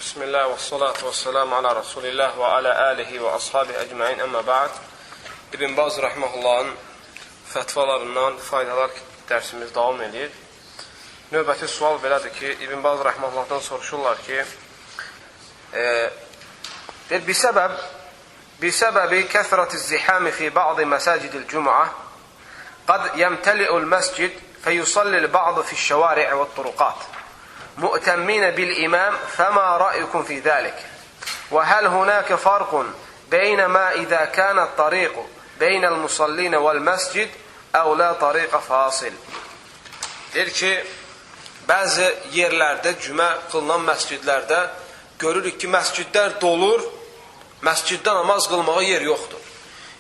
Bismillah və salatu və selamu ala Rasulillah və ala alihi və ashabi əcməin, əmmə ba'd. İbn Baz rəhməhullahın fətvalarından faydalar dərsimiz davam edir. Növbəti sual belədir ki, İbn Baz rəhməhullahdan soruşurlar ki, bisəbəbi kəsrətiz zihami fi ba'di məsəcidil cüm'ə qad yəmtəli'ul məscid fəyusallil ba'dı fi'ş-şəvari'i və turuqat مؤتمين بالإمام فما رأيكم في ذلك وهل هناك فرق بين ما إذا كان الطريق بين المصلين والمسجد أو لا طريق فاصل. Deyir ki, bəzi yerlərdə, cümə qılınan məscidlərdə görürük ki, məscidlər dolur, məsciddə namaz qılmağa yer yoxdur.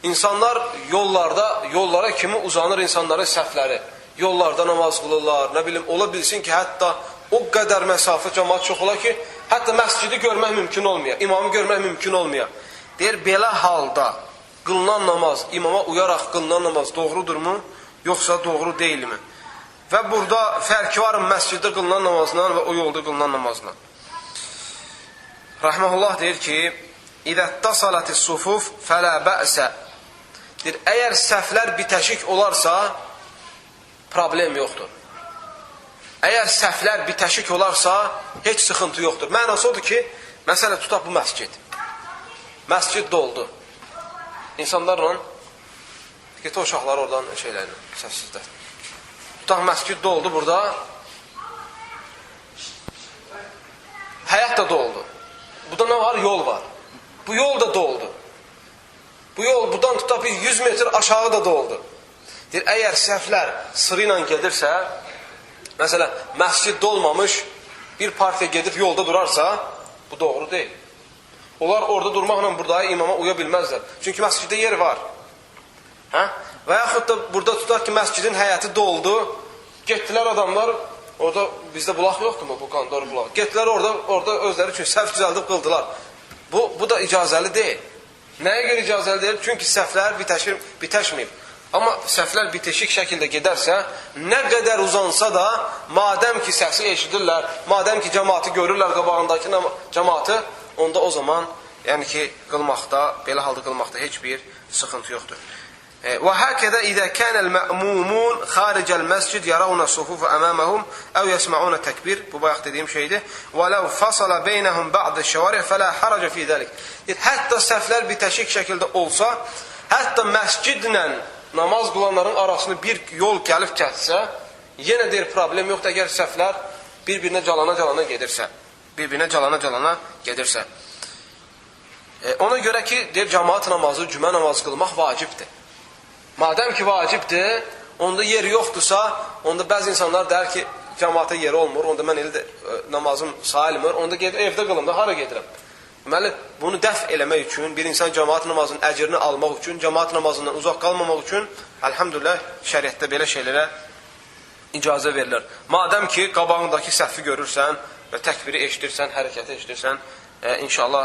İnsanlar yollara kimi uzanır insanların səhvləri. Yollarda namaz qılırlar, nə bilim, ola bilsin ki, hətta o qədər məsafə cəmaat çox ola ki, hətta məscidi görmək mümkün olmuyor, imamı görmək mümkün olmuyor. Deyir, belə halda qılınan namaz, imama uyaraq qılınan namaz doğrudurmu, yoxsa doğru deyilmi? Və burada fərqi var məsciddə qılınan namazla və o yolda qılınan namazla. Rəhməhullah deyir ki, İzəttəsalatis sufuf fələ bə'sə. Deyir, əgər səhvlər bitəşik olarsa, problem yoxdur. Əgər səhvlər bitəşik olarsa, heç sıxıntı yoxdur. Mənası odur ki, məsələ tutaq bu məscid. Məscid doldu. İnsanlarla, get o uşaqlar oradan şeylərlə, səssizdə. Tutaq məscid doldu burada. Həyat da doldu. Burada nə var? Yol var. Bu yol da doldu. Bu yol, buradan tutaq 100 metr aşağı da doldu. Deyir, əgər səhvlər sırı ilə gedirsə, məsələn, məscid dolmamış bir partiya gedib yolda durarsa, bu doğru deyil. Onlar orada durmaqla burada imama uya bilməzlər. Çünki məsciddə yer var. Və yaxud da burada tutaq ki, məscidin həyəti doldu, getdilər adamlar, orada bizdə bulaq yoxdur mu, bu qandor bulaq? Getdilər orada özləri üçün səhv düzəldib qıldılar. Bu da icazəli deyil. Nəyə görə icazəli deyil? Çünki səhvlər bitəşməyib. Amma səhvlər bitişik şəkildə gedərsə, nə qədər uzansa da, madəm ki səsi eşidirlər, madəm ki cəmaatı görürlər qabağındakı cəmaatı, onda o zaman, yəni ki, qılmaqda, belə halda qılmaqda heç bir sıxıntı yoxdur. Və həkədə idə kənəl mə'mumun xaricəl məscid yaravna sufufu əməməhum əv yəsməuna təkbir, bu bayaq dediyim şeydir, və ləv fasala beynəhum bə'də şəvarih fələ haracə fi dəlik. Hətta səhvlər bitəşik şəkildə olsa, hətta məscidlə namaz qılanların arasını bir yol gəlib kətsə, yenə deyir, problem yoxdur, əgər səhvlər bir-birinə calana gedirsə. Bir-birinə calana gedirsə. Ona görə ki, deyir, cəmaat namazı, cümə namazı qılmaq vacibdir. Madəm ki, vacibdir, onda yeri yoxdursa, onda bəzi insanlar deyir ki, cəmaata yeri olmur, onda mən elə namazım sayılmır, onda gedir, evdə qılım da, hara gedirəm? Deməli, bunu dəf eləmək üçün, bir insan cəmaat namazının əcrini almaq üçün, cəmaat namazından uzaq qalmamaq üçün, əlhamdülillah, şəriətdə belə şeylərə icazə verilir. Madəm ki, qabağındakı səhvi görürsən və təkbiri eşidirsən, hərəkəti eşidirsən, inşallah,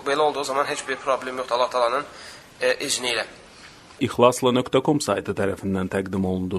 belə olduğu zaman heç bir problem yoxdur Allah-Taalanın izni ilə. İxlasla.com saytı tərəfindən təqdim olundu.